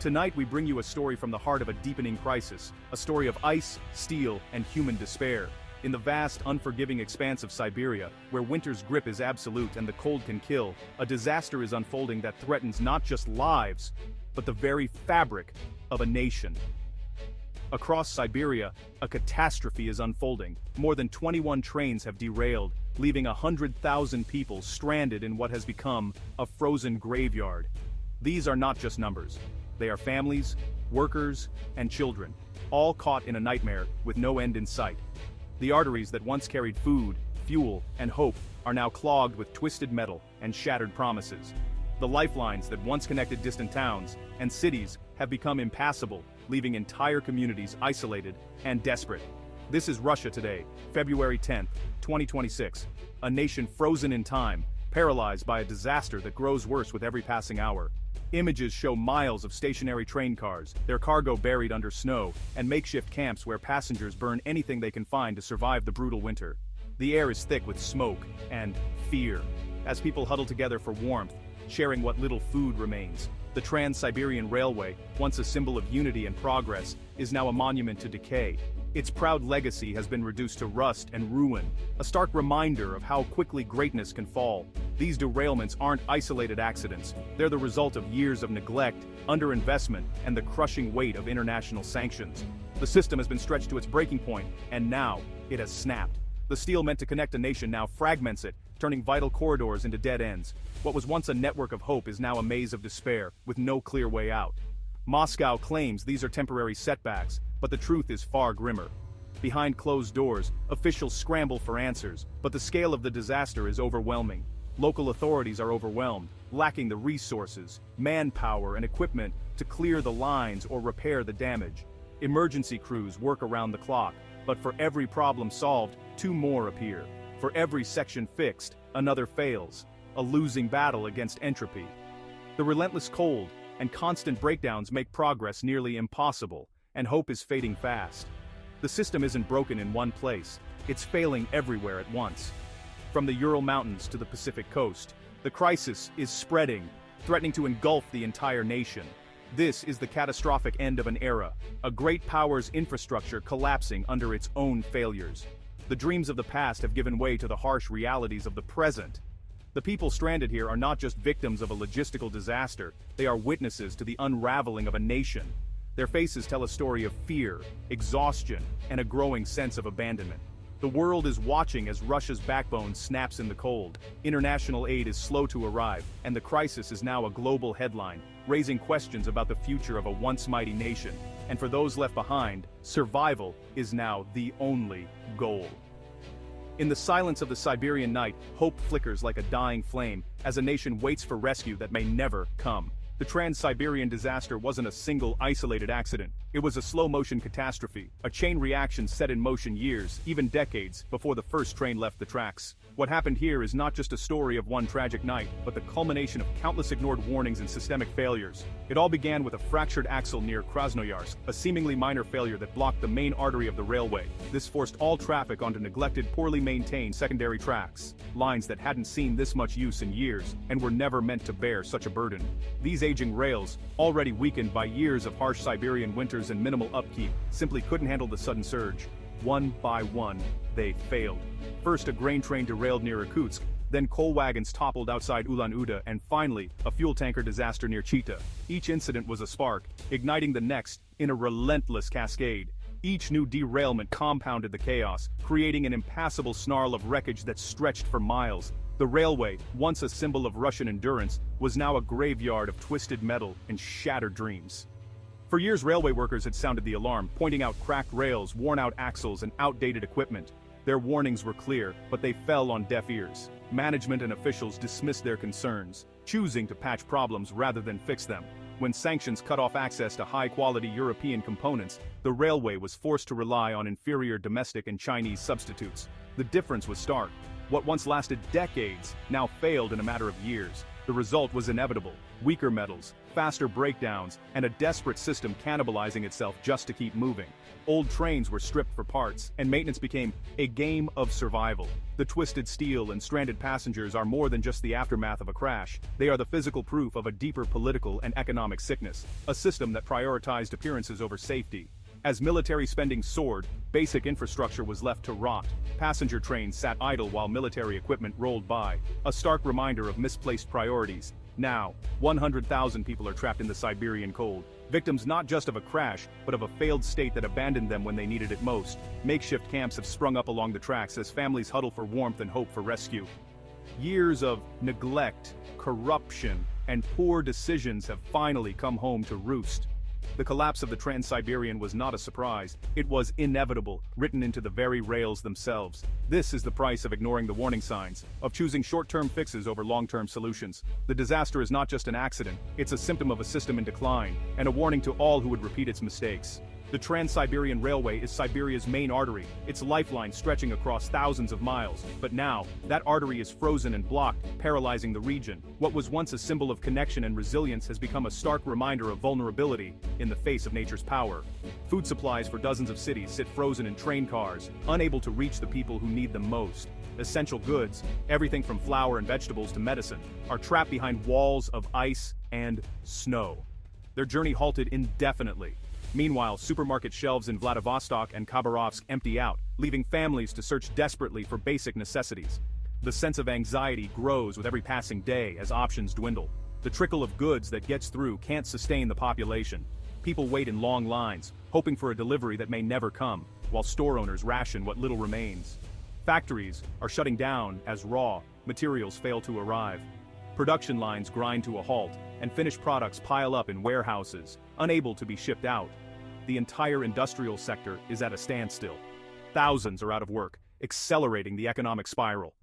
Tonight we bring you a story from the heart of a deepening crisis, a story of ice, steel, and human despair. In the vast, unforgiving expanse of Siberia, where winter's grip is absolute and the cold can kill, a disaster is unfolding that threatens not just lives, but the very fabric of a nation. Across Siberia, a catastrophe is unfolding. More than 21 trains have derailed, leaving 100,000 people stranded in what has become a frozen graveyard. These are not just numbers. They are families, workers, and children, all caught in a nightmare with no end in sight. The arteries that once carried food, fuel, and hope are now clogged with twisted metal and shattered promises. The lifelines that once connected distant towns and cities have become impassable, leaving entire communities isolated and desperate. This is Russia today, February 10, 2026, a nation frozen in time, paralyzed by a disaster that grows worse with every passing hour. Images show miles of stationary train cars, their cargo buried under snow, and makeshift camps where passengers burn anything they can find to survive the brutal winter. The air is thick with smoke and fear, as people huddle together for warmth, sharing what little food remains. The Trans-Siberian Railway, once a symbol of unity and progress, is now a monument to decay. Its proud legacy has been reduced to rust and ruin, a stark reminder of how quickly greatness can fall. These derailments aren't isolated accidents, they're the result of years of neglect, underinvestment, and the crushing weight of international sanctions. The system has been stretched to its breaking point, and now, it has snapped. The steel meant to connect a nation now fragments it, turning vital corridors into dead ends. What was once a network of hope is now a maze of despair, with no clear way out. Moscow claims these are temporary setbacks, but the truth is far grimmer. Behind closed doors, officials scramble for answers, but the scale of the disaster is overwhelming. Local authorities are overwhelmed, lacking the resources, manpower, and equipment to clear the lines or repair the damage. Emergency crews work around the clock, but for every problem solved, two more appear. For every section fixed, another fails, a losing battle against entropy. The relentless cold and constant breakdowns make progress nearly impossible, and hope is fading fast. The system isn't broken in one place, it's failing everywhere at once. From the Ural Mountains to the Pacific coast, the crisis is spreading, threatening to engulf the entire nation. This is the catastrophic end of an era, a great power's infrastructure collapsing under its own failures. The dreams of the past have given way to the harsh realities of the present. The people stranded here are not just victims of a logistical disaster, they are witnesses to the unraveling of a nation. Their faces tell a story of fear, exhaustion, and a growing sense of abandonment. The world is watching as Russia's backbone snaps in the cold. International aid is slow to arrive, and the crisis is now a global headline, raising questions about the future of a once mighty nation. And for those left behind, survival is now the only goal. In the silence of the Siberian night, hope flickers like a dying flame, as a nation waits for rescue that may never come. The Trans-Siberian disaster wasn't a single isolated accident. It was a slow-motion catastrophe, a chain reaction set in motion years, even decades, before the first train left the tracks. What happened here is not just a story of one tragic night, but the culmination of countless ignored warnings and systemic failures. It all began with a fractured axle near Krasnoyarsk, a seemingly minor failure that blocked the main artery of the railway. This forced all traffic onto neglected, poorly maintained secondary tracks, lines that hadn't seen this much use in years, and were never meant to bear such a burden. These aging rails, already weakened by years of harsh Siberian winters and minimal upkeep, simply couldn't handle the sudden surge. One by one, they failed. First, a grain train derailed near Irkutsk, then coal wagons toppled outside Ulan-Ude, and finally, a fuel tanker disaster near Chita. Each incident was a spark, igniting the next in a relentless cascade. Each new derailment compounded the chaos, creating an impassable snarl of wreckage that stretched for miles. The railway, once a symbol of Russian endurance, was now a graveyard of twisted metal and shattered dreams. For years, railway workers had sounded the alarm, pointing out cracked rails, worn-out axles, and outdated equipment. Their warnings were clear, but they fell on deaf ears. Management and officials dismissed their concerns, choosing to patch problems rather than fix them. When sanctions cut off access to high-quality European components, the railway was forced to rely on inferior domestic and Chinese substitutes. The difference was stark. What once lasted decades now failed in a matter of years. The result was inevitable: weaker metals, faster breakdowns, and a desperate system cannibalizing itself just to keep moving. Old trains were stripped for parts, and maintenance became a game of survival. The twisted steel and stranded passengers are more than just the aftermath of a crash. They are the physical proof of a deeper political and economic sickness, a system that prioritized appearances over safety. As military spending soared, basic infrastructure was left to rot. Passenger trains sat idle while military equipment rolled by, a stark reminder of misplaced priorities. Now, 100,000 people are trapped in the Siberian cold, victims not just of a crash, but of a failed state that abandoned them when they needed it most. Makeshift camps have sprung up along the tracks as families huddle for warmth and hope for rescue. Years of neglect, corruption, and poor decisions have finally come home to roost. The collapse of the Trans-Siberian was not a surprise, it was inevitable, written into the very rails themselves. This is the price of ignoring the warning signs, of choosing short-term fixes over long-term solutions. The disaster is not just an accident, it's a symptom of a system in decline, and a warning to all who would repeat its mistakes. The Trans-Siberian Railway is Siberia's main artery, its lifeline stretching across thousands of miles. But now, that artery is frozen and blocked, paralyzing the region. What was once a symbol of connection and resilience has become a stark reminder of vulnerability in the face of nature's power. Food supplies for dozens of cities sit frozen in train cars, unable to reach the people who need them most. Essential goods, everything from flour and vegetables to medicine, are trapped behind walls of ice and snow. Their journey halted indefinitely. Meanwhile, supermarket shelves in Vladivostok and Khabarovsk empty out, leaving families to search desperately for basic necessities. The sense of anxiety grows with every passing day as options dwindle. The trickle of goods that gets through can't sustain the population. People wait in long lines, hoping for a delivery that may never come, while store owners ration what little remains. Factories are shutting down as raw materials fail to arrive. Production lines grind to a halt, and finished products pile up in warehouses, unable to be shipped out. The entire industrial sector is at a standstill. Thousands are out of work, accelerating the economic spiral.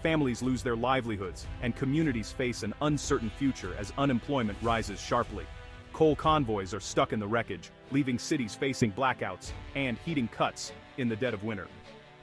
Families lose their livelihoods, and communities face an uncertain future as unemployment rises sharply. Coal convoys are stuck in the wreckage, leaving cities facing blackouts and heating cuts in the dead of winter.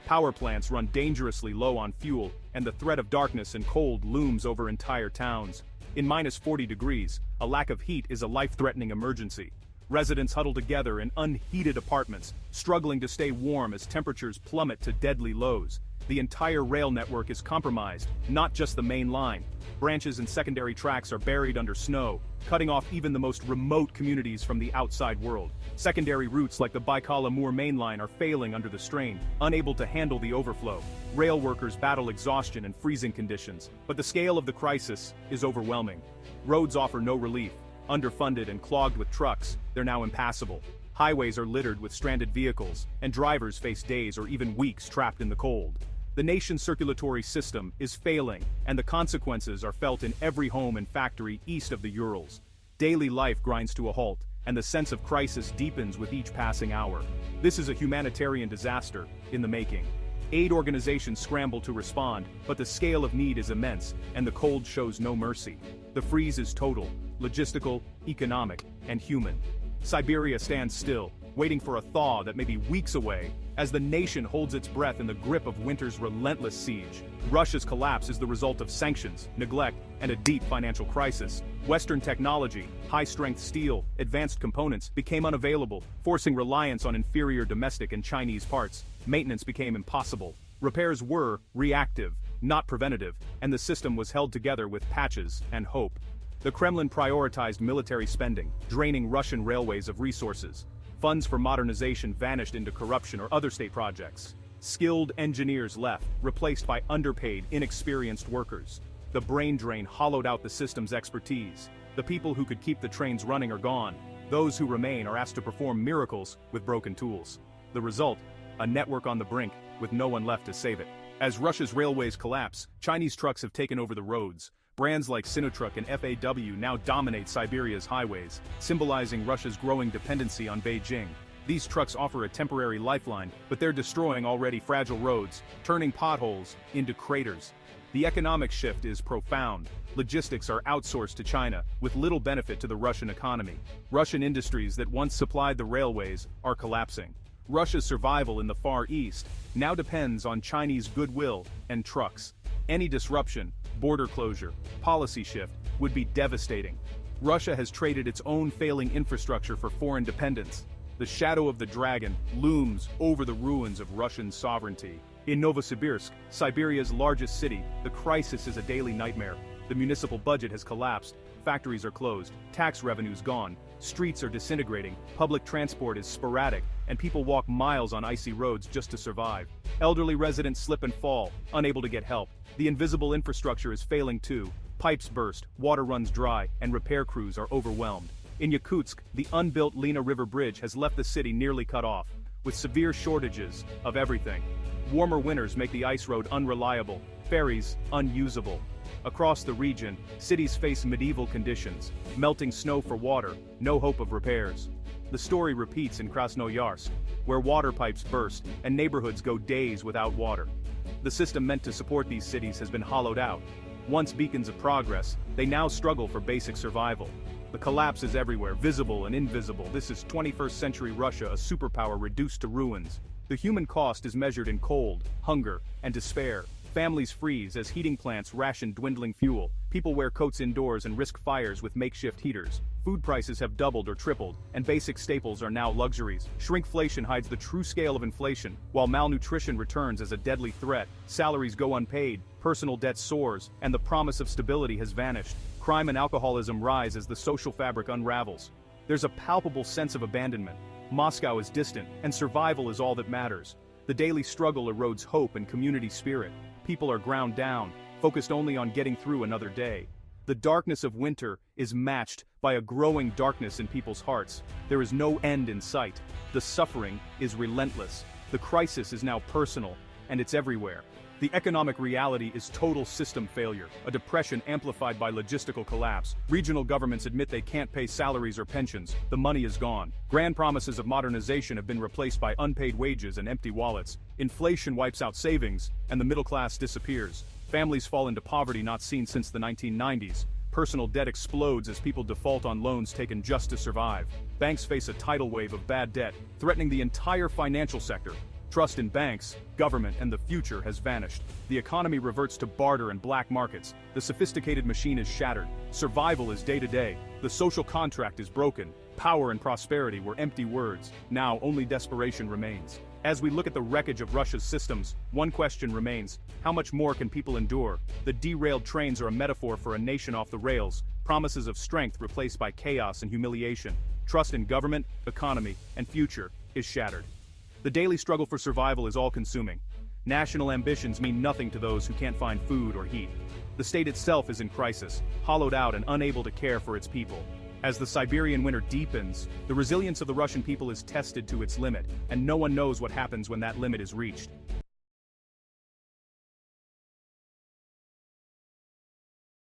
Power plants run dangerously low on fuel, and the threat of darkness and cold looms over entire towns. In -40 degrees, a lack of heat is a life-threatening emergency. Residents huddle together in unheated apartments, struggling to stay warm as temperatures plummet to deadly lows. The entire rail network is compromised, not just the main line. Branches and secondary tracks are buried under snow, cutting off even the most remote communities from the outside world. Secondary routes like the Baikal-Amur main line are failing under the strain, unable to handle the overflow. Rail workers battle exhaustion and freezing conditions, but the scale of the crisis is overwhelming. Roads offer no relief. Underfunded and clogged with trucks, they're now impassable. Highways are littered with stranded vehicles, and drivers face days or even weeks trapped in the cold. The nation's circulatory system is failing, and the consequences are felt in every home and factory east of the Urals. Daily life grinds to a halt, and the sense of crisis deepens with each passing hour. This is a humanitarian disaster in the making. Aid organizations scramble to respond, but the scale of need is immense, and the cold shows no mercy. The freeze is total, logistical, economic, and human. Siberia stands still, waiting for a thaw that may be weeks away, as the nation holds its breath in the grip of winter's relentless siege. Russia's collapse is the result of sanctions, neglect, and a deep financial crisis. Western technology, high-strength steel, advanced components became unavailable, forcing reliance on inferior domestic and Chinese parts. Maintenance became impossible. Repairs were reactive, not preventative, and the system was held together with patches and hope. The Kremlin prioritized military spending, draining Russian railways of resources. Funds for modernization vanished into corruption or other state projects. Skilled engineers left, replaced by underpaid, inexperienced workers. The brain drain hollowed out the system's expertise. The people who could keep the trains running are gone. Those who remain are asked to perform miracles with broken tools. The result? A network on the brink, with no one left to save it. As Russia's railways collapse, Chinese trucks have taken over the roads. Brands like Sinotruck and FAW now dominate Siberia's highways, symbolizing Russia's growing dependency on Beijing. These trucks offer a temporary lifeline, but they're destroying already fragile roads, turning potholes into craters. The economic shift is profound. Logistics are outsourced to China, with little benefit to the Russian economy. Russian industries that once supplied the railways are collapsing. Russia's survival in the Far East now depends on Chinese goodwill and trucks. Any disruption, border closure, policy shift would be devastating. Russia has traded its own failing infrastructure for foreign dependence. The shadow of the dragon looms over the ruins of Russian sovereignty. In Novosibirsk, Siberia's largest city, the crisis is a daily nightmare. The municipal budget has collapsed, factories are closed, tax revenues gone, streets are disintegrating, public transport is sporadic, and people walk miles on icy roads just to survive. Elderly residents slip and fall, unable to get help. The invisible infrastructure is failing too. Pipes burst, water runs dry, and repair crews are overwhelmed. In Yakutsk, the unbuilt Lena River Bridge has left the city nearly cut off, with severe shortages of everything. Warmer winters make the ice road unreliable, ferries unusable. Across the region, cities face medieval conditions, melting snow for water, no hope of repairs. The story repeats in Krasnoyarsk, where water pipes burst and neighborhoods go days without water. The system meant to support these cities has been hollowed out. Once beacons of progress, they now struggle for basic survival. The collapse is everywhere, visible and invisible. This is 21st century Russia, a superpower reduced to ruins. The human cost is measured in cold, hunger, and despair. Families freeze as heating plants ration dwindling fuel. People wear coats indoors and risk fires with makeshift heaters. Food prices have doubled or tripled, and basic staples are now luxuries. Shrinkflation hides the true scale of inflation, while malnutrition returns as a deadly threat. Salaries go unpaid, personal debt soars, and the promise of stability has vanished. Crime and alcoholism rise as the social fabric unravels. There's a palpable sense of abandonment. Moscow is distant, and survival is all that matters. The daily struggle erodes hope and community spirit. People are ground down, focused only on getting through another day. The darkness of winter is matched by a growing darkness in people's hearts. There is no end in sight. The suffering is relentless. The crisis is now personal, and it's everywhere. The economic reality is total system failure, a depression amplified by logistical collapse. Regional governments admit they can't pay salaries or pensions. The money is gone. Grand promises of modernization have been replaced by unpaid wages and empty wallets. Inflation wipes out savings, and the middle class disappears. Families fall into poverty not seen since the 1990s. Personal debt explodes as people default on loans taken just to survive. Banks face a tidal wave of bad debt, threatening the entire financial sector. Trust in banks, government, and the future has vanished. The economy reverts to barter and black markets. The sophisticated machine is shattered. Survival is day-to-day. The social contract is broken. Power and prosperity were empty words. Now only desperation remains. As we look at the wreckage of Russia's systems, one question remains: how much more can people endure? The derailed trains are a metaphor for a nation off the rails, promises of strength replaced by chaos and humiliation. Trust in government, economy, and future is shattered. The daily struggle for survival is all-consuming. National ambitions mean nothing to those who can't find food or heat. The state itself is in crisis, hollowed out and unable to care for its people. As the Siberian winter deepens, the resilience of the Russian people is tested to its limit, and no one knows what happens when that limit is reached.